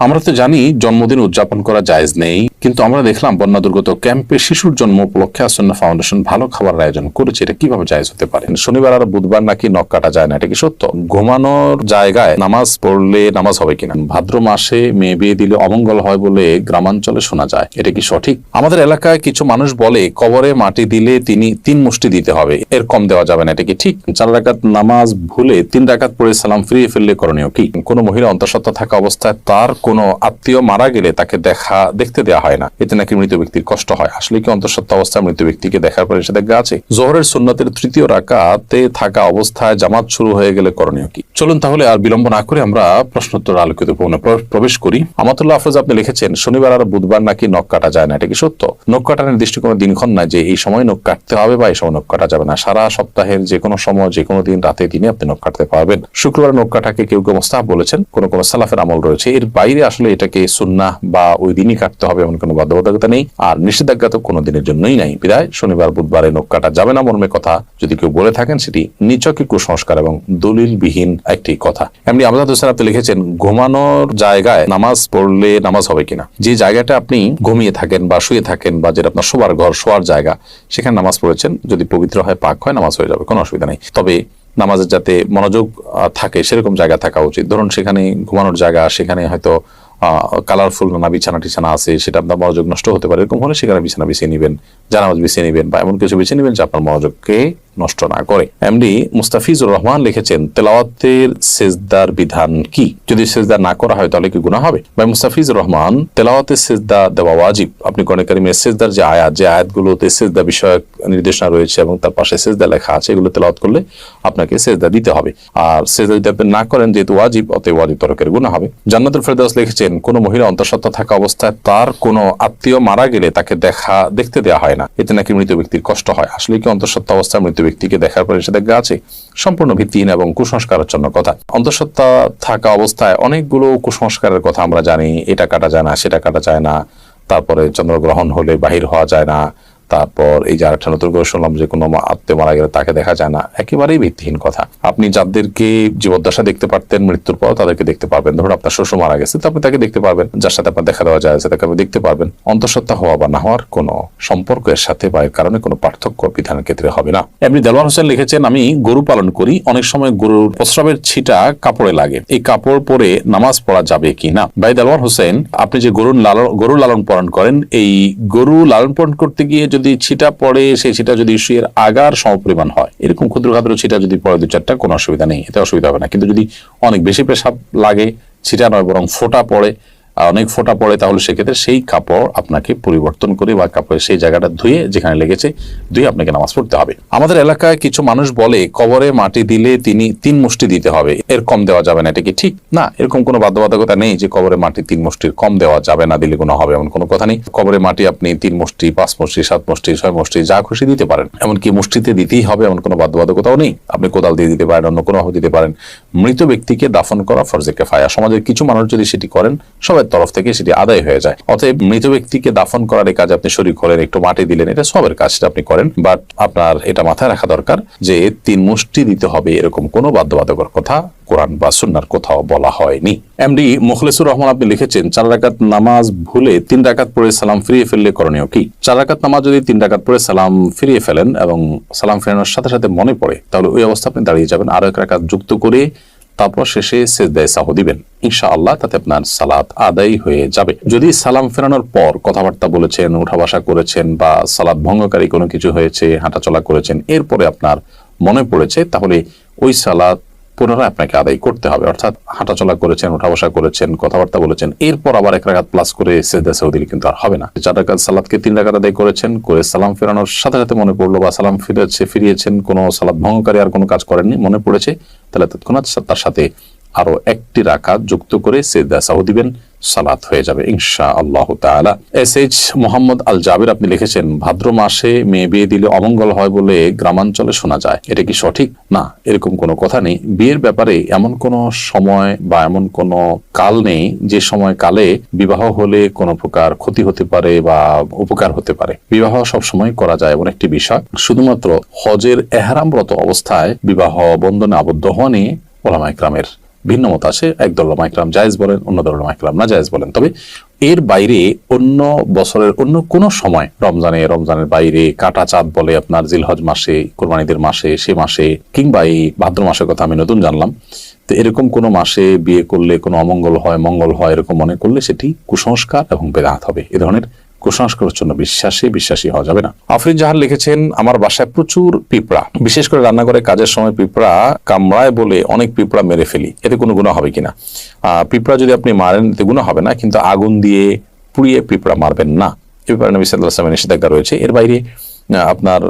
আমরা তো জানি জন্মদিন উদযাপন করা জায়েজ নেই, কিন্তু আমরা দেখলাম বন্যা দুর্গত ক্যাম্পে শিশুর জন্ম উপলক্ষে আসন্না ফাউন্ডেশন ভালো খাবারের আয়োজন করেছে। এটা কিভাবে জায়েজ হতে পারে? শনিবার আর বুধবার নাকি নখ কাটা যায় না, এটা কি সত্য? ঘুমানোর জায়গায় নামাজ পড়লে নামাজ হবে কিনা? ভাদ্র মাসে মেয়ে বিয়ে দিলে অমঙ্গল হয় বলে গ্রামাঞ্চলে শোনা যায়, এটা কি সঠিক? আমাদের এলাকায় কিছু মানুষ বলে কবরে মাটি দিলে তিনি 3 মুষ্টি দিতে হবে, এর কম দেওয়া যাবে না, এটা কি ঠিক? 4 রাকাত নামাজ ভুলে 3 রাকাত পড়ে সালাম ফিরিয়ে ফেললে করণীয় কি? কোন মহিলা অন্তঃসত্ত্বা থাকা অবস্থায় তার কোন আত্মীয় মারা গেলে তাকে দেখতে দেওয়া হয় না, এতে নাকি মৃত ব্যক্তির কষ্ট হয়। আসলে কি অন্তঃসত্ত্বা অবস্থায় মৃত ব্যক্তিকে দেখার পরে নিষেধাজ্ঞা আছে? জোহরের সুন্নতের 3য় রাকাতে থাকা অবস্থায় জামাত শুরু হয়ে গেলে করণীয় কি? চলুন তাহলে আর বিলম্ব না করে আমরা প্রশ্নোত্তর আলোকিত প্রবেশ করি। আমাতুল্লাহ আফরোজ আপনি লিখেছেন শনিবার আর বুধবার নাকি নখ কাটা যায় না, এটা কি সত্য? নখ কাটার নির্দিষ্ট কোনো দিনক্ষণ নাই যে এই সময় নখ কাটতে হবে বা এই সময় নখ কাটা যাবে না। সারা সপ্তাহের যে কোনো সময় যে কোনো দিন রাতে দিনে আপনি নখ কাটতে পারবেন। শুক্রবার নখ কাটাকে কেউ কেউ মুস্তাহাব বলেছেন, কোন কোন সালাফের আমল রয়েছে। এর বাইরে আসলে এটাকে সুন্নাহ বা ওই দিনই কাটতে হবে এমন কোনো বাধ্যবাধকতা নেই, আর নিষেধাজ্ঞা তো কোনো দিনের জন্যই নাই। বিদায় শনিবার বুধবারে নখ কাটা যাবে না মর্মে কথা যদি কেউ বলে থাকেন, সেটি নিছকই কুসংস্কার এবং দলিলবিহীন একটি কথা। এমনি আমজাদ হোসেন আপনি লিখেছেন ঘুমানোর জায়গায় নামাজ পড়লে নামাজ হবে কিনা? যে জায়গাটা আপনি ঘুমিয়ে থাকেন বা শুয়ে থাকেন বা যেটা আপনার শোবার ঘর, শোয়ার জায়গা, সেখানে নামাজ পড়েছেন, যদি পবিত্র হয়, পাক হয়, নামাজ হয়ে যাবে, কোনো অসুবিধা নেই। তবে নামাজের যাতে মনোযোগ থাকে সেরকম জায়গা থাকা উচিত। ধরুন সেখানে ঘুমানোর জায়গা, সেখানে হয়তো কালারফুল নানা বিছানা টিছানা আছে, সেটা আপনার মনোযোগ নষ্ট হতে পারে। এরকম হলে সেখানে বিছানা বিছিয়ে নিবেন, জানামাজ বিছিয়ে নিবেন, বা এমন কিছু বিছিয়ে নিবেন যে আপনার মনোযোগকে নষ্ট না করে। এমডি মুস্তাফিজুর রহমান লিখেছেন তেলাওয়াতের সেজদার বিধান কি? যদি সেজদা না করা হয় তাহলে কি গুনাহ হবে? ভাই মুস্তাফিজুর রহমান, তেলাওয়াতের সেজদা দেওয়া ওয়াজিব। আপনি কোরআন কারীমের সেজদার যে আয়াতগুলোতে সেজদা বিষয়ক নির্দেশনা রয়েছে এবং তার পাশে সেজদা লেখা আছে, এগুলো তেলাওয়াত করলে আপনাকে সেজদা দিতে হবে। আর সেজদা যদি আপনি না করেন, যেহেতু ওয়াজিব, অতএব ওয়াজিব তরকের গুনাহ হবে। জান্নাতুল ফেরদাউস লিখেছেন কোন মহিলা অন্তঃসত্ত্বা থাকা অবস্থায় তার কোন আত্মীয় মারা গেলে তাকে দেখতে দেওয়া হয় না, এতে নাকি মৃত ব্যক্তির কষ্ট হয়। আসলে কি অন্তঃসত্ত্বা অবস্থায় মৃত ব্যক্তিকে দেখার পরে নিষেধাজ্ঞা আছে? সম্পূর্ণ ভিত্তিহীন এবং কুসংস্কারাচ্ছন্ন কথা। অন্তঃসত্ত্বা থাকা অবস্থায় অনেকগুলো কুসংস্কারের কথা আমরা জানি। এটা কাটা যায় না, সেটা কাটা যায় না, তারপরে চন্দ্রগ্রহণ হলে বাহির হওয়া যায় না, তারপর এই যে আরেকটা নতুন করে শুনলাম যে কোনো আত্মীয় মারা গেলে তাকে দেখা যায় না। একেবারেই ভিত্তিহীন কথা। আপনি যাদেরকে জীবদ্দশা দেখতে পারতেন, মৃত্যুর পর তাদেরকে দেখতে পারবেন। ধরুন আপনার শ্বশুর মারা গেছে, তো আপনি তাকে দেখতে পারবেন। যার সাথে আপনার দেখা দেওয়া যায় তাকে আপনি দেখতে পারবেন। অন্তঃসত্ত্বা হওয়া বা না হওয়ার কোনো সম্পর্ক এর সাথে বা এর কারণে কোনো পার্থক্য বিধানের ক্ষেত্রে হবে না। এমনি দেলোয়ার হোসেন লিখেছেন আমি গরু পালন করি, অনেক সময় গরুর প্রস্রাবের ছিটা কাপড়ে লাগে, এই কাপড় পরে নামাজ পড়া যাবে কি না? ভাই দেলোয়ার হোসেন, আপনি যে গরু লালন পালন করেন, এই গরু লালন পালন করতে গিয়ে যদি ছিটা পড়ে, সেই ছিটা যদি শুয়ের আগার সমপরিমাণ হয়, এরকম ক্ষুদ্র ক্ষুদ্র ছিটা যদি পড়ে 2-4টা, কোনো অসুবিধা নেই, এতে অসুবিধা হবে না। কিন্তু যদি অনেক বেশি পেশাব লাগে, ছিটা নয় বরং ফোঁটা পড়ে, অনেক ফোঁটা পড়ে, তাহলে সেক্ষেত্রে সেই কাপড় আপনাকে পরিবর্তন করে বা কাপড়ের সেই জায়গাটা ধুয়ে, যেখানে লেগেছে ধুয়ে আপনাকে নামাজ পড়তে হবে। আমাদের এলাকায় কিছু মানুষ বলে কবরে মাটি দিলে তিনি 3 মুষ্টি দিতে হবে, এর কম দেওয়া যাবে না, এটা কি ঠিক? না, এরকম কোনো বাধ্যবাধকতা নেই যে কবরে মাটি 3 মুষ্টির কম দেওয়া যাবে না, দিলে কোনো হবে এমন কোনো কথা নেই। কবরে মাটি আপনি 3 মুষ্টি, 5 মুষ্টি, 7 মুষ্টি, 6 মুষ্টি, যা খুশি দিতে পারেন। এমনকি মুষ্টিতে দিতেই হবে এমন কোনো বাধ্যবাধকতাও নেই। আপনি কোদাল দিয়ে দিতে পারেন, অন্য কোনোভাবে দিতে পারেন। মৃত ব্যক্তিকে দাফন করা ফরজে কিফায়া। সমাজের কিছু মানুষ যদি সেটি করেন, সবার তরফ থেকে সেটি আদায় হয়ে যায়। অতএব মৃত ব্যক্তিকে দাফন করার এই কাজে আপনি শরীক হলেন, একটু মাটি দিলেন, এটা সবের কাজ, সেটা আপনি করেন। বাট আপনার এটা মাথায় রাখা দরকার যে 3 মুষ্টি দিতে হবে এরকম কোনো বাধ্যবাধকতার কথা কোরআন বা সুন্নাহর কোথাও বলা হয়নি। এমডি মুখলেসুর রহমান আপনি লিখেছেন 4 রাকাত নামাজ ভুলে 3 রাকাত পড়ে সালাম ফিরিয়ে ফেললে করণীয় কি? 4 রাকাত নামাজ যদি 3 রাকাত পড়ে সালাম ফিরিয়ে ফেলেন এবং সালাম ফেরানোর সাথে সাথে মনে পড়ে, তাহলে ওই অবস্থা আপনি দাঁড়িয়ে যাবেন, আরো 1 রাকাত যুক্ত করে তারপর শেষে সেজদায়ে সাহু দিবেন। ইনশাআল্লাহ তাতে আপনার সালাত আদায় হয়ে যাবে। যদি সালাম ফেরানোর পর কথাবার্তা বলেছেন, উঠা বসা করেছেন, বা সালাত ভঙ্গকারী কোনো কিছু হয়েছে, হাঁটাচলা করেছেন, এরপরে আপনার মনে পড়েছে, তাহলে ওই সালাত পুনরায় আপনাকে আদায় করতে হবে। অর্থাৎ হাঁটাচলা করেছেন, উঠা বসা করেছেন, কথাবার্তা বলেছেন, এরপর আবার 1 রাকাত প্লাস করে সেজদায়ে সাহু দিলে কিন্তু আর হবে না। 4 রাকাত সালাতকে 3 রাকাত আদায় করেছেন, করে সালাম ফেরানোর সাথে সাথে মনে পড়লো, বা সালাম ফিরিয়েছেন, কোনো সালাত ভঙ্গকারী আর কোনো কাজ করেননি, মনে পড়েছে, তাহলে তৎক্ষণাৎ তার সাথে আরো 1টি রাকাত যুক্ত করে সেজদায়ে সাহু দিবেন, সালাত হয়ে যাবে ইনশাআল্লাহ তাআলা। এসএইচ মোহাম্মদ আল জাবির আপনি লিখেছেন ভাদ্র মাসে মেয়ে বিয়ে দিলে অমঙ্গল হয় বলে গ্রামাঞ্চলে শোনা যায়, এটা কি সঠিক? না, এরকম কোনো কথা নেই। বিয়ের ব্যাপারে এমন কোনো সময় বা এমন কোনো কাল নেই যে সময় কালে বিবাহ হলে কোনো প্রকার ক্ষতি হতে পারে বা উপকার হতে পারে। বিবাহ সব সময় করা যায় এমন একটি বিষয়। শুধুমাত্র হজের এহরামরত অবস্থায় বিবাহ বন্ধনে আবদ্ধ হওয়া নিয়ে উলামায়ে কেরামের ভিন্ন মত আছে, একদল উলামা ইকরাম জায়েজ বলেন, অন্য দল উলামা ইকরাম না জায়েজ বলেন। তবে এর বাইরে অন্য বছরের অন্য কোনো সময়, রমজানের বাইরে, কাটা চাঁদ বলে আপনার জিলহজ মাসে, কোরবানিদের মাসে, সে মাসে, কিংবা এই ভাদ্র মাসের কথা আমি নতুন জানলাম, তো এরকম কোনো মাসে বিয়ে করলে কোনো অমঙ্গল হয়, মঙ্গল হয় এরকম মনে করলে সেটি কুসংস্কার এবং বেদাত হবে। এ ধরনের কুসংস্কারের জন্য বিশ্বাসী হওয়া যাবে না। আফরিন জাহান লিখেছেন, আমার বাসায় প্রচুর পিঁপড়া, বিশেষ করে রান্নাঘরে কাজের সময় পিঁপড়া কামড়ায় বলে অনেক পিঁপড়া মেরে ফেলি, এতে কোনো গুনাহ হবে কিনা? পিঁপড়া যদি আপনি মারেন এতে গুনাহ হবে না, কিন্তু আগুন দিয়ে পুড়িয়ে পিঁপড়া মারবেন না, এ ব্যাপারে নবী সাল্লাল্লাহু আলাইহি ওয়াসাল্লামের নিষেধাজ্ঞা রয়েছে। এর বাইরে আপনার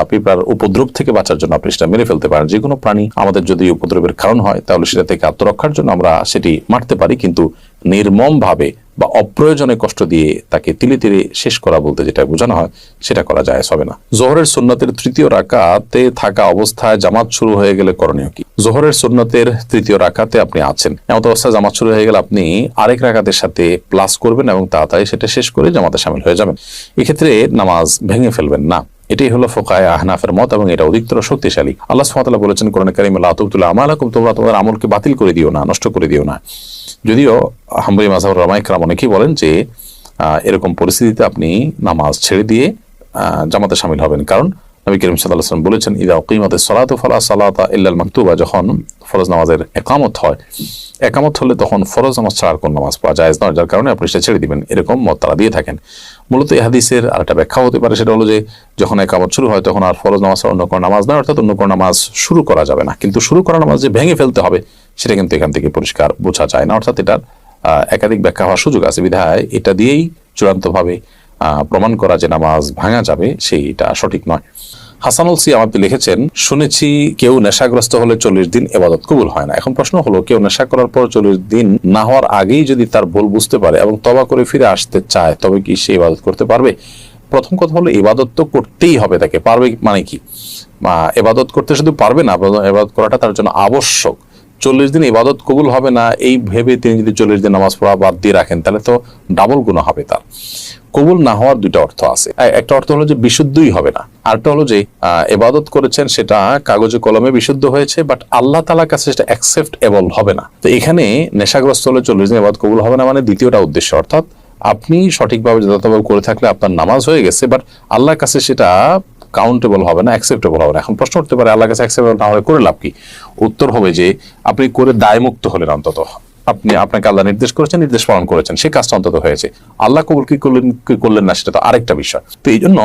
পিঁপড়ার উপদ্রব থেকে বাঁচার জন্য আপনি সেটা মেরে ফেলতে পারেন। যে কোনো প্রাণী আমাদের যদি উপদ্রবের কারণ হয় তাহলে সেটা থেকে আত্মরক্ষার জন্য আমরা সেটি মারতে পারি, কিন্তু নির্মম ভাবে বা অপ্রয়োজনে কষ্ট দিয়ে তাকে তিলে তিলে শেষ করা বলতে যেটা বোঝানো হয় সেটা করা জায়েজ হবে না। জোহরের সুন্নতের তৃতীয় রাকাতে থাকা অবস্থায় জামাত শুরু হয়ে গেলে করণীয় কি? জোহরের সুন্নতের তৃতীয় রাকাতে আপনি আছেন, এমন অবস্থায় জামাত শুরু হয়ে গেলে আপনি আরেক রাকাতের সাথে প্লাস করবেন এবং তাড়াতাড়ি সেটা শেষ করে জামাতে শামিল হয়ে যাবেন। এক্ষেত্রে নামাজ ভেঙে ফেলবেন না। এটাই হলো ফুকাহায়ে আহনাফের মত এবং এটা অধিকতর শক্তিশালী। আল্লাহ সুবহানাহু ওয়া তাআলা বলেছেন কোরআনে কারীমে, লা তুবতিলু আমালাকুম, তোমরা তোমাদের আমলকে বাতিল করে দিও না, নষ্ট করে দিও না। যদিও হাম্বলী মাযহাবের উলামা ইকরাম অনেকেই বলেন যে এরকম পরিস্থিতিতে আপনি নামাজ ছেড়ে দিয়ে জামাতে শামিল হবেন, কারণ নবী করিম সাল্লাল্লাহু আলাইহি ওয়াসাল্লাম বলেছেন, ইযা উকিমাতিস সালাতু ফালা সালাতা ইল্লাল মাকতুবা, যখন ফরজ নামাজের একামত হয়, একামত হলে তখন ফরজ নামাজ ছাড়ার কোন নামাজ পড়া জায়েজ নয়, যার কারণে আপনি সেটা ছেড়ে দিবেন, এরকম মত তারা দিয়ে থাকেন। মূলত এই হাদিসের আরেকটা ব্যাখ্যা হতে পারে, সেটা হলো যে যখন একামত শুরু হয় তখন আর ফরজ নামাজ অন্য কোনো নামাজ নয়, অর্থাৎ অন্য কোনো নামাজ শুরু করা যাবে না, কিন্তু শুরু করা নামাজ যে ভেঙে ফেলতে হবে সেটা কিন্তু এখান থেকে পরিষ্কার বোঝা যায় না, অর্থাৎ এটার একাধিক ব্যাখ্যা হওয়ার সুযোগ আছে, বিধায় এটা দিয়েই চূড়ান্তভাবে প্রমাণ করা যে নামাজ ভাঙা যাবে সেইটা সঠিক নয়। হাসানুল সিয়াম আপনি লিখেছেন, শুনেছি কেউ নেশাগ্রস্ত হলে 40 দিন ইবাদত কবুল হয় না। এখন প্রশ্ন হলো, কেউ নেশা করার পর 40 দিন না হওয়ার আগেই যদি তার ভুল বুঝতে পারে এবং তওবা করে ফিরে আসতে চায়, তবে কি সে ইবাদত করতে পারবে? প্রথম কথা হলো, ইবাদত তো করতেই হবে তাকে। পারবে মানে কি? ইবাদত করতে শুধু পারবে না, ইবাদত করাটা তার জন্য আবশ্যক। 40 দিন ইবাদত কবুল হবে না এই ভেবে তিনি যদি 40 দিন নামাজ পড়া বাদ দিয়ে রাখেন তাহলে তো ডাবল গুনাহ হবে তার। কবুল না হওয়ার দুইটা অর্থ আছে, একটা অর্থ হলো যে বিশুদ্ধই হবে না, আরেকটা হলো যে ইবাদত করেছেন সেটা কাগজে কলমে বিশুদ্ধ হয়েছে, বাট আল্লাহ তাআলার কাছে সেটা অ্যাকসেপ্টেবল হবে না। তো এখানে নেশাগ্রস্ত হলে 40 দিন ইবাদত কবুল হবে না মানে দ্বিতীয়টা উদ্দেশ্য, অর্থাৎ আপনি সঠিকভাবে যথাযথভাবে করে থাকলে আপনার নামাজ হয়ে গেছে, বাট আল্লাহর কাছে সেটা কাউন্টেবল হবে না, অ্যাকসেপ্টেবল হবে না। এখন প্রশ্ন উঠতে পারে, আল্লাহর কাছে অ্যাকসেপ্টেবল না হলে করে লাভ কি? উত্তর হবে যে আপনি করে দায়মুক্ত হলেন, অন্তত আপনাকে আল্লাহ নির্দেশ করেছেন, নির্দেশ পালন করেছেন, সেই কাজটা অন্তত হয়েছে। আল্লাহ কবুল কি করলেন না সেটা তো আরেকটা বিষয়। তো এই জন্য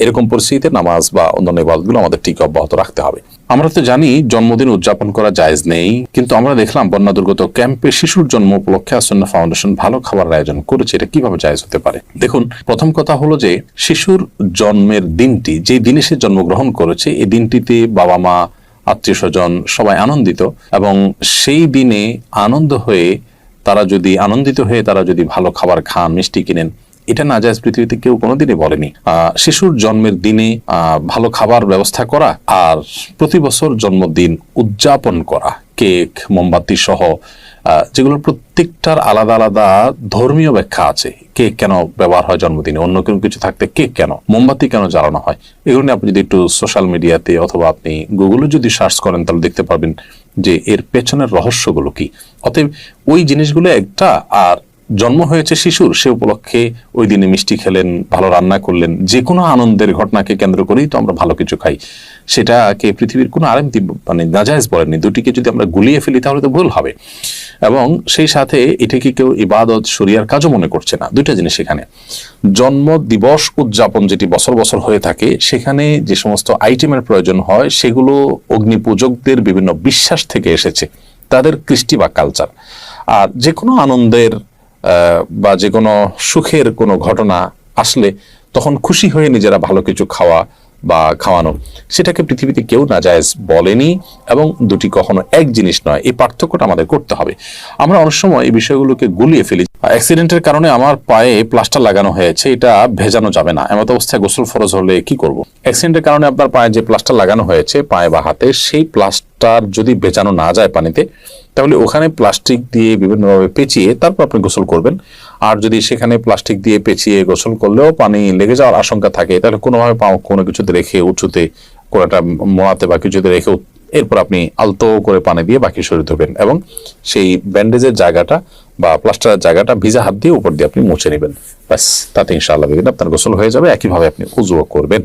এরকম পরিস্থিতিতে নামাজ বা অন্যান্য ইবাদতগুলো আমাদের ঠিক অব্যাহত রাখতে হবে। আমরা তো জানি জন্মদিন উদযাপন করা জায়েজ নেই, কিন্তু আমরা দেখলাম বন্যা দুর্গত ক্যাম্পে শিশুর জন্ম উপলক্ষে আসন্না ফাউন্ডেশন ভালো খাবার আয়োজন করেছে, এটা কিভাবে জায়েজ হতে পারে? দেখুন, প্রথম কথা হলো যে শিশুর জন্মের দিনটি, যে দিনে সে জন্মগ্রহণ করেছে, এই দিনটিতে বাবা মা, আত্মীয় স্বজন সবাই আনন্দিত, এবং সেই দিনে আনন্দিত হয়ে তারা যদি ভালো খাবার খান, মিষ্টি কিনেন, এটা না জায়েজ পৃথিবীতে কেউ কোনোদিনই বলেনি। শিশুর জন্মের দিনে ভালো খাবার ব্যবস্থা করা আর প্রতি বছর জন্মদিন উদযাপন করা, কেক, মোমবাতি সহ, যেগুলোর প্রত্যেকটার আলাদা আলাদা ধর্মীয় ব্যাখ্যা আছে। কেক কেন ব্যবহার হয় জন্মদিনে, অন্য কোনো কিছু থাকতে কেক কেন, মোমবাতি কেন জ্বালানো হয়, এগুলো নিয়ে আপনি যদি একটু সোশ্যাল মিডিয়াতে অথবা আপনি গুগলে যদি সার্চ করেন তাহলে দেখতে পারবেন যে এর পেছনের রহস্যগুলো কি। অতএব ওই জিনিসগুলো একটা, আর জন্ম হয়েছে শিশুর, সে উপলক্ষে ওই দিনে মিষ্টি খেলেন, ভালো রান্না করলেন, যে কোনো আনন্দের ঘটনাকে কেন্দ্র করেই তো আমরা ভালো কিছু খাই, সেটাকে পৃথিবীর কোনো আলেম মানে নাজায়েজ বলেননি। দুটিকে যদি আমরা গুলিয়ে ফেলি তাহলে তো ভুল হবে, এবং সেই সাথে এটাকে কেউ ইবাদত শরিয়ার কাজও মনে করছে না। দুইটা জিনিস এখানে, জন্ম দিবস উদযাপন যেটি বছর বছর হয়ে থাকে, সেখানে যে সমস্ত আইটেমের প্রয়োজন হয় সেগুলো অগ্নি পূজকদের বিভিন্ন বিশ্বাস থেকে এসেছে, তাদের কৃষ্টি বা কালচার। আর যে কোনো আনন্দের বা যে কোনো সুখের কোনো ঘটনা আসলে তখন খুশি হয়ে নিজেরা ভালো কিছু খাওয়া বা খাওয়ানো, সেটাকে পৃথিবীতে কেউ নাজায়েজ বলেনি, এবং দুটি কখনো এক জিনিস নয়। এই পার্থক্যটা আমাদের করতে হবে। আমরা অনেক সময় এই বিষয়গুলোকে গুলিয়ে ফেলি। অ্যাক্সিডেন্টের কারণে আমার পায়ে প্লাস্টার লাগানো হয়েছে, এটা ভেজানো যাবে না, এমত অবস্থায় গোসল ফরজ হলে কি করব? অ্যাক্সিডেন্টের কারণে আপনার পায়ে যে প্লাস্টার লাগানো হয়েছে পায়ে বা হাতে, সেই প্লাস্টার যদি ভেজানো না যায় পানিতে, তাহলে ওখানে প্লাস্টিক দিয়ে বিভিন্নভাবে পেঁচিয়ে তারপর আপনি গোসল করবেন। আর যদি সেখানে প্লাস্টিক দিয়ে পেঁচিয়ে গোসল করলেও পানি লেগে যাওয়ার আশঙ্কা থাকে, তাহলে কোনোভাবে কোনো কিছুতে রেখে উঁচুতে, কোনোটা মোড়াতে বা কিছুতে রেখে এরপর আপনি আলতো করে পানি দিয়ে বাকি শরীর ধুবেন এবং সেই ব্যান্ডেজের জায়গাটা বা প্লাস্টারের জায়গাটা ভিজা হাত দিয়ে উপর দিয়ে আপনি মুছে নেবেন। ব্যাস, তাতে ইনশাআল্লাহ আপনার গোসল হয়ে যাবে। একইভাবে আপনি উযুও করবেন।